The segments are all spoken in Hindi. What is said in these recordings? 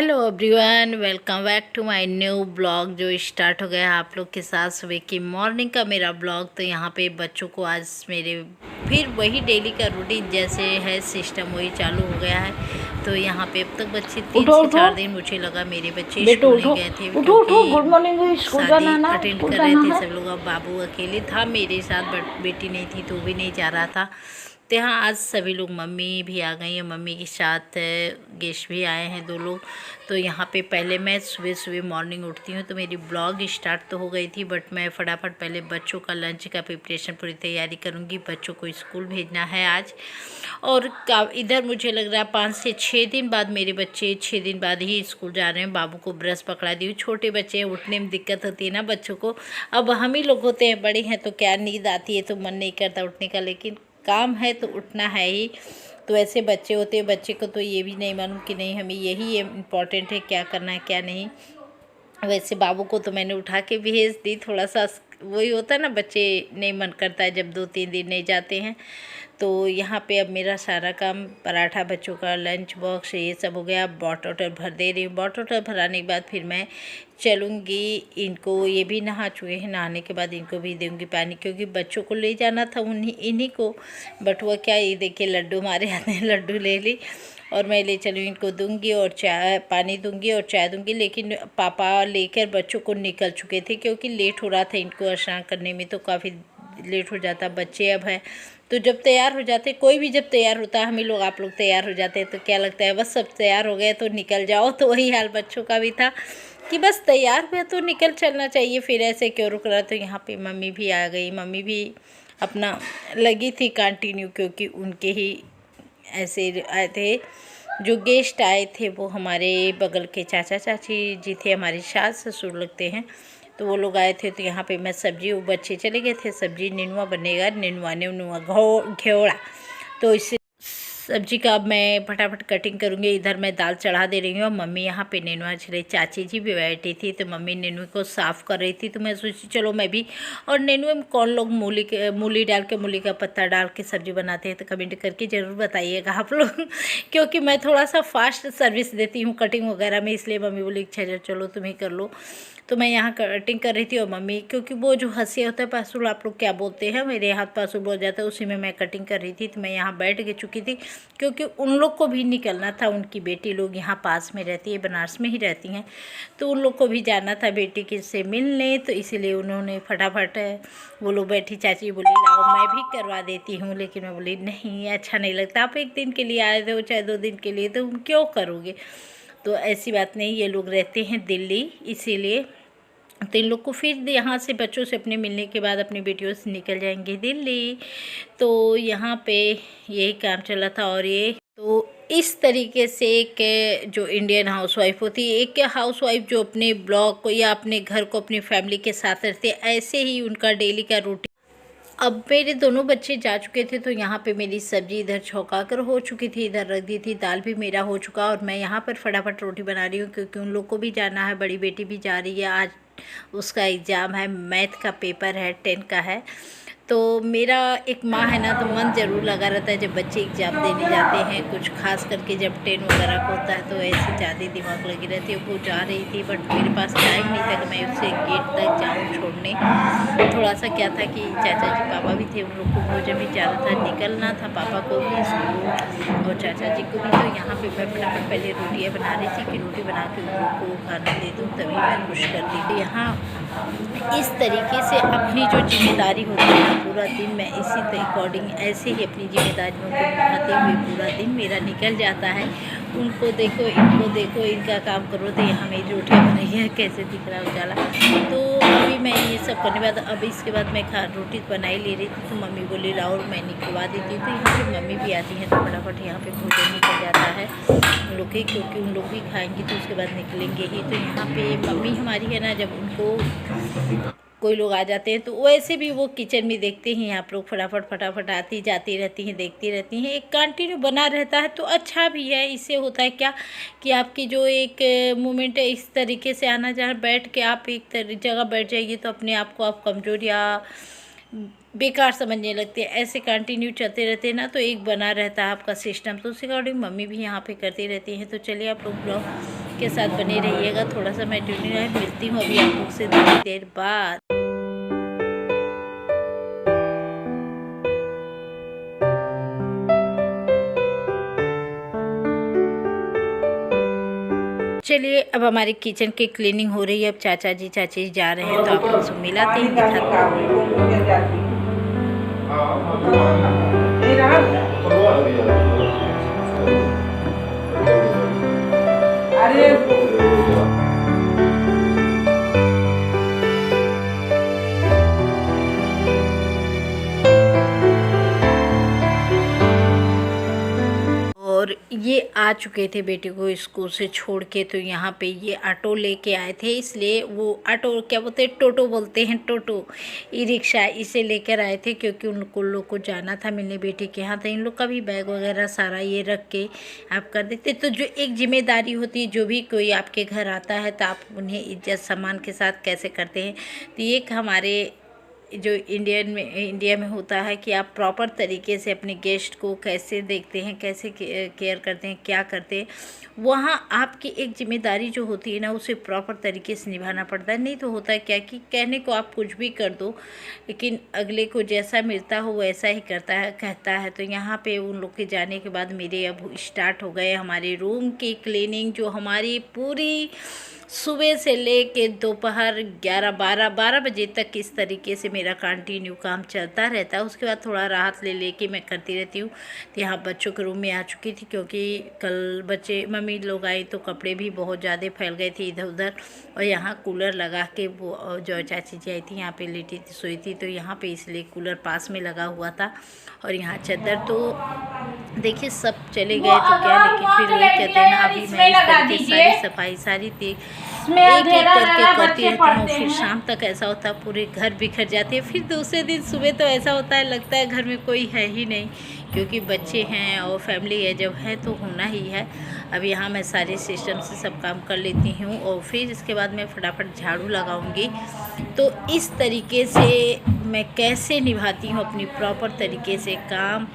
Hello everyone, welcome back to my new blog जो स्टार्ट हो गया है आप लोग के साथ सुबह की मॉर्निंग का मेरा ब्लॉग। तो यहाँ पे बच्चों को आज मेरे फिर वही डेली का रूटीन जैसे है सिस्टम वही चालू हो गया है। तो यहाँ पे अब तक बच्चे 3 से 4 दिन मुझे लगा मेरे बच्चे स्कूल नहीं गए थे क्योंकि गुड मॉर्निंग, स्कूल जाना है ना, अटेंड कर रहे थे सब लोग। अब बाबू अकेले था मेरे साथ, बट बेटी नहीं थी तो भी नहीं जा रहा था। तो यहाँ आज सभी लोग, मम्मी भी आ गई हैं, मम्मी के साथ गेस्ट भी आए हैं 2 लोग। तो यहाँ पे पहले मैं सुबह सुबह मॉर्निंग उठती हूँ तो मेरी ब्लॉग स्टार्ट तो हो गई थी, बट मैं फटाफट पहले बच्चों का लंच का प्रिपरेशन पूरी तैयारी करूँगी। बच्चों को स्कूल भेजना है आज। और इधर मुझे लग रहा है 5 से 6 दिन बाद मेरे बच्चे 6 दिन बाद ही स्कूल जा रहे हैं। बाबू को ब्रश पकड़ा दी। छोटे बच्चे हैं, उठने में दिक्कत होती है ना बच्चों को। अब हम ही लोग होते हैं बड़े हैं तो क्या नींद आती है तो मन नहीं करता उठने का, लेकिन काम है तो उठना है ही। तो ऐसे बच्चे होते हैं, बच्चे को तो ये भी नहीं मालूम कि नहीं हमें यही इम्पोर्टेंट है, क्या करना है क्या नहीं। वैसे बाबू को तो मैंने उठा के भेज दी। थोड़ा सा वही होता है ना, बच्चे नहीं मन करता है जब 2-3 दिन नहीं जाते हैं। तो यहाँ पे अब मेरा सारा काम, पराठा, बच्चों का लंच बॉक्स, ये सब हो गया। बॉटल भर दे रही हूँ। बॉटल भराने के बाद फिर मैं चलूँगी। इनको ये भी नहा चुके हैं, नहाने के बाद इनको भी दूँगी पानी, क्योंकि बच्चों को ले जाना था इन्हीं को। बट वो क्या, ये देखिए लड्डू हमारे हाथ में, लड्डू ले ली और मैं ले चलूँ। इनको दूंगी और चाय, पानी दूंगी और चाय दूंगी। लेकिन पापा लेकर बच्चों को निकल चुके थे क्योंकि लेट हो रहा था इनको स्नान करने में, तो काफ़ी लेट हो जाता। बच्चे अब हैं तो जब तैयार हो जाते, कोई भी जब तैयार होता है, हम ही लोग आप लोग तैयार हो जाते हैं तो क्या लगता है बस सब तैयार हो गए तो निकल जाओ। तो वही हाल बच्चों का भी था कि बस तैयार हुए तो निकल चलना चाहिए, फिर ऐसे क्यों रुक रहा। तो यहाँ पे मम्मी भी आ गई। मम्मी भी अपना लगी थी कंटिन्यू, क्योंकि उनके ही ऐसे आए थे। जो गेस्ट आए थे वो हमारे बगल के चाचा चाची जी थे, हमारे सास ससुर लगते हैं, तो वो लोग आए थे। तो यहाँ पे मैं सब्जी, वो बच्चे चले गए थे, सब्जी निनुआ बनेगा, निनुआ घेवड़ा। तो इससे सब्जी का अब मैं फटाफट कटिंग करूँगी। इधर मैं दाल चढ़ा दे रही हूँ। मम्मी यहाँ पे नेनुआ छिले, चाची जी भी बैठी थी तो मम्मी नेनुए को साफ़ कर रही थी। तो मैं सोची चलो मैं भी, और नेनुए में कौन लोग मूली डाल के, मूली का पत्ता डाल के सब्ज़ी बनाते हैं तो कमेंट करके ज़रूर बताइएगा आप लोग क्योंकि मैं थोड़ा सा फास्ट सर्विस देती हूँ कटिंग वगैरह में, इसलिए मम्मी बोली अच्छा चलो तुम ही कर लो। तो मैं यहाँ कटिंग कर रही थी और मम्मी, क्योंकि वो जो हंसिया होता है पासुल, आप लोग क्या बोलते हैं, मेरे हाथ पासुल बोल जाता है, उसी में मैं कटिंग कर रही थी। तो मैं यहाँ बैठ के चुकी थी क्योंकि उन लोग को भी निकलना था। उनकी बेटी लोग यहाँ पास में रहती है, बनारस में ही रहती हैं, तो उन लोग को भी जाना था बेटी के से मिलने। तो इसीलिए उन्होंने फटाफट, वो लोग बैठी, चाची बोली लाओ मैं भी करवा देती हूँ। लेकिन मैं बोली नहीं, अच्छा नहीं लगता, आप एक दिन के लिए आए थे चाहे 2 दिन के लिए, तो क्यों करोगे। तो ऐसी बात नहीं, ये लोग रहते हैं दिल्ली, इसीलिए तो इन लोग को फिर यहाँ से बच्चों से अपने मिलने के बाद अपनी बेटियों से निकल जाएंगे दिल्ली। तो यहाँ पे यही काम चला था। और ये तो इस तरीके से एक जो इंडियन हाउसवाइफ होती है, एक हाउसवाइफ जो अपने ब्लॉग को या अपने घर को अपनी फैमिली के साथ रहती है, ऐसे ही उनका डेली का रूटीन। अब मेरे दोनों बच्चे जा चुके थे तो यहाँ पे मेरी सब्ज़ी इधर छौंका कर हो चुकी थी, इधर रख दी थी। दाल भी मेरा हो चुका और मैं यहाँ पर फटाफट रोटी बना रही हूँ क्योंकि उन लोग को भी जाना है। बड़ी बेटी भी जा रही है, आज उसका एग्ज़ाम है, मैथ का पेपर है, 10 का है। तो मेरा एक माँ है ना, तो मन ज़रूर लगा रहता है जब बच्चे एग्ज़ाम देने जाते हैं, कुछ खास करके जब 10 वगैरह का होता है तो ऐसे ज़्यादा दिमाग लगी रहती है। वो जा रही थी बट मेरे पास टाइम नहीं था कि मैं उससे गेट तक जाऊँ छोड़ने। थोड़ा सा क्या था कि चाचा जी पापा भी थे, उन लोग को भोजन भी ज़्यादा था, निकलना था पापा को भी स्कूल और चाचा जी को भी। तो यहाँ पे मैं फटाफट पहले रोटियाँ बना रही थी कि रोटी बना के उन लोग को खाना दे दूँ, तभी मैं कुछ करती थी। यहाँ इस तरीके से अपनी जो जिम्मेदारी होती है पूरा दिन मैं इसी अकॉर्डिंग ऐसे ही अपनी जिम्मेदारियों को निभाते हुए पूरा दिन मेरा निकल जाता है। उनको देखो, इनको देखो, इनका काम करो। तो यहाँ मेरी रोटियाँ बनी है, कैसे दिख रहा है उजाला। तो अभी मैं ये सब करने के बाद, अब इसके बाद मैं रोटी बना ही ले रही थी तो मम्मी बोली लाओ मैं निकलवा देती हूँ। तो यहाँ पर मम्मी भी आती हैं तो फटाफट यहाँ पर भोजन निकल जाता है उन लोग के, क्योंकि उन लोग भी खाएंगे तो उसके बाद निकलेंगे ही। तो यहाँ पे मम्मी हमारी है ना, जब उनको कोई लोग आ जाते हैं तो वैसे भी वो किचन में देखते ही आप लोग फटाफट आती जाती रहती हैं, देखती रहती हैं। एक कंटिन्यू बना रहता है तो अच्छा भी है। इससे होता है क्या कि आपकी जो एक मोमेंट है, इस तरीके से आना जाना, बैठ के आप एक जगह बैठ जाइए तो अपने आप को आप कमज़ोर या बेकार समझने लगते हैं। ऐसे कंटिन्यू चलते रहते हैं ना तो एक बना रहता है आपका सिस्टम। तो उस अकॉर्डिंग मम्मी भी यहाँ पे करती रहती हैं। तो चलिए आप लोग ब्लॉग के साथ बने रहिएगा। थोड़ा सा मैं ट्यूनिंग है, मिलती हूँ अभी आप लोग से थोड़ी देर बाद। चलिए अब हमारी किचन की क्लीनिंग हो रही है। अब चाचा जी चाची जी जा रहे हैं तो आप लोग से मिलाते हैं, दिखाते हैं। और ये आ चुके थे बेटे को स्कूल से छोड़ के, तो यहाँ पे ये ऑटो लेके आए थे, इसलिए वो ऑटो क्या बोलते हैं, टोटो बोलते हैं, टोटो ई रिक्शा, इसे लेकर आए थे क्योंकि उनको लोग को जाना था मिलने बेटे के यहाँ। तो इन लोग का भी बैग वगैरह सारा ये रख के आप कर देते। तो जो एक जिम्मेदारी होती है, जो भी कोई आपके घर आता है तो आप उन्हें इज्जत सम्मान के साथ कैसे करते हैं, तो ये एक हमारे जो इंडिया में होता है कि आप प्रॉपर तरीके से अपने गेस्ट को कैसे देखते हैं, कैसे केयर करते हैं, क्या करते हैं। वहाँ आपकी एक जिम्मेदारी जो होती है ना, उसे प्रॉपर तरीके से निभाना पड़ता है। नहीं तो होता है क्या कि कहने को आप कुछ भी कर दो, लेकिन अगले को जैसा मिलता हो वैसा ही करता है, कहता है। तो यहाँ पे उन लोग के जाने के बाद मेरे अब स्टार्ट हो गए हमारे रूम की क्लीनिंग, जो हमारी पूरी सुबह से लेके दोपहर 11-12 बजे तक इस तरीके से मेरा कंटिन्यू काम चलता रहता है। उसके बाद थोड़ा राहत लेके मैं करती रहती हूँ। तो यहाँ बच्चों के रूम में आ चुकी थी क्योंकि कल बच्चे मम्मी लोग आई तो कपड़े भी बहुत ज़्यादा फैल गए थे इधर उधर। और यहाँ कूलर लगा के वो जो चाची जी आई थी यहाँ पे लेटी थी, सोई थी, तो यहाँ पे इसलिए कूलर पास में लगा हुआ था। और यहाँ चादर तो देखिए सब चले गए तो क्या, लेकिन फिर वही कहते हैं ना, अभी मैं इस तरीके सारी सफाई सारी थी एक एक करके करती रहती हूँ। फिर शाम तक ऐसा होता है पूरे घर बिखर जाते हैं। फिर दूसरे दिन सुबह तो ऐसा होता है, लगता है घर में कोई है ही नहीं, क्योंकि बच्चे हैं और फैमिली है, जब है तो होना ही है। अब यहाँ मैं सारे सिस्टम से सब काम कर लेती हूँ और फिर इसके बाद मैं फटाफट झाड़ू लगाऊंगी। तो इस तरीके से मैं कैसे निभाती हूँ अपनी प्रॉपर तरीके से काम,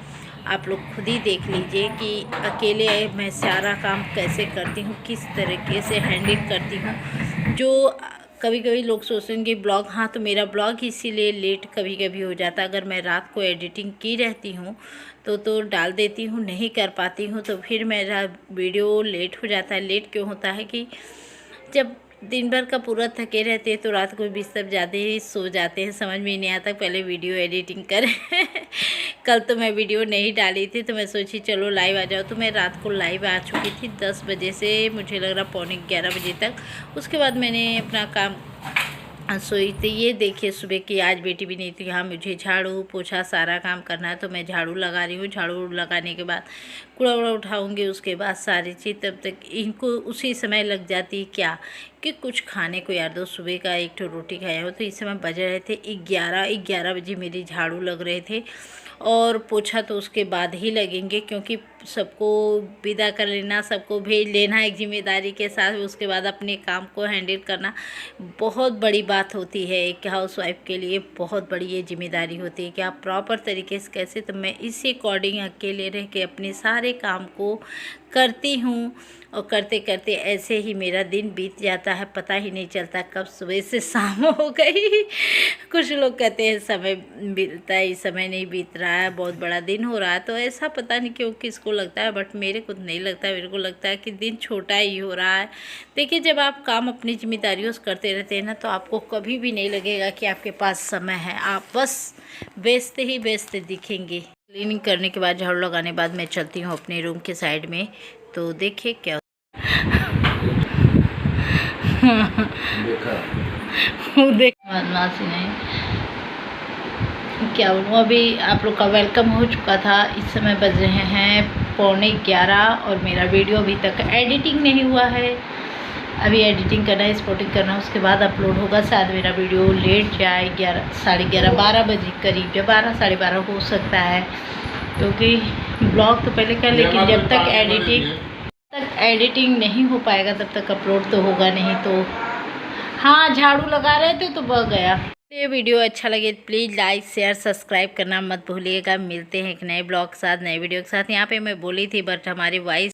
आप लोग खुद ही देख लीजिए कि अकेले मैं सारा काम कैसे करती हूँ, किस तरीके से हैंडल करती हूँ। जो कभी कभी लोग सोचेंगे ब्लॉग, हाँ तो मेरा ब्लॉग इसीलिए लेट कभी कभी हो जाता है। अगर मैं रात को एडिटिंग की रहती हूँ तो डाल देती हूँ, नहीं कर पाती हूँ तो फिर मेरा वीडियो लेट हो जाता है। लेट क्यों होता है कि जब दिन भर का पूरा थके रहते हैं तो रात को भी सब ज़्यादा ही सो जाते हैं, समझ में नहीं आता पहले वीडियो एडिटिंग करें। कल तो मैं वीडियो नहीं डाली थी तो मैं सोची चलो लाइव आ जाओ, तो मैं रात को लाइव आ चुकी थी 10 बजे से, मुझे लग रहा 11:45 बजे तक। उसके बाद मैंने अपना काम सोई थी। ये देखिए सुबह की आज बेटी भी नहीं थी यहाँ, मुझे झाड़ू पोछा सारा काम करना है तो मैं झाड़ू लगा रही हूँ। झाड़ू लगाने के बाद कूड़ा वूड़ा उठाऊँगी, उसके बाद सारी चीज़, तब तक इनको उसी समय लग जाती है क्या कि कुछ खाने को यार दो। सुबह का एक तो रोटी खाया हो, तो इस समय बज रहे थे 11 बजे मेरे झाड़ू लग रहे थे। और पोछा तो उसके बाद ही लगेंगे क्योंकि सबको विदा कर लेना, सबको भेज लेना एक जिम्मेदारी के साथ, उसके बाद अपने काम को हैंडल करना बहुत बड़ी बात होती है। एक हाउसवाइफ के लिए बहुत बड़ी ये जिम्मेदारी होती है कि आप प्रॉपर तरीके से कैसे, तो मैं इसी अकॉर्डिंग अकेले रह के अपने सारे काम को करती हूँ। और करते करते ऐसे ही मेरा दिन बीत जाता है, पता ही नहीं चलता कब सुबह से शाम हो गई। कुछ लोग कहते हैं समय बीतता है, समय नहीं बीत रहा है, बहुत बड़ा दिन हो रहा है, तो ऐसा पता नहीं क्यों किसको लगता है, बट मेरे को नहीं लगता। मेरे को लगता है कि दिन छोटा ही हो रहा है। देखिए जब आप काम अपनी जिम्मेदारियों से करते रहते हैं ना, तो आपको कभी भी नहीं लगेगा कि आपके पास समय है, आप बस व्यस्त ही व्यस्त दिखेंगे। क्लीनिंग करने के बाद, झाड़ू लगाने के बाद मैं चलती हूँ अपने रूम के साइड में, तो देखिए क्या बदमाशी नहीं क्या बोलूँ। अभी आप लोग का वेलकम हो चुका था, इस समय बज रहे हैं 11:15 और मेरा वीडियो अभी तक एडिटिंग नहीं हुआ है। अभी एडिटिंग करना है, एक्सपोर्टिंग करना, उसके बाद अपलोड होगा। शायद मेरा वीडियो लेट जाए 11-11:30 बजे करीब, या 12 साढ़े 12 हो सकता है, क्योंकि ब्लॉग तो पहले कर, लेकिन जब तक एडिटिंग नहीं हो पाएगा तब तक अपलोड तो होगा नहीं। तो हाँ झाड़ू लगा रहे थे तो बह गया। ये वीडियो अच्छा लगे प्लीज़ लाइक शेयर सब्सक्राइब करना मत भूलिएगा। मिलते हैं एक नए ब्लॉग के साथ, नए वीडियो के साथ। यहाँ पे मैं बोली थी बट हमारे वॉइस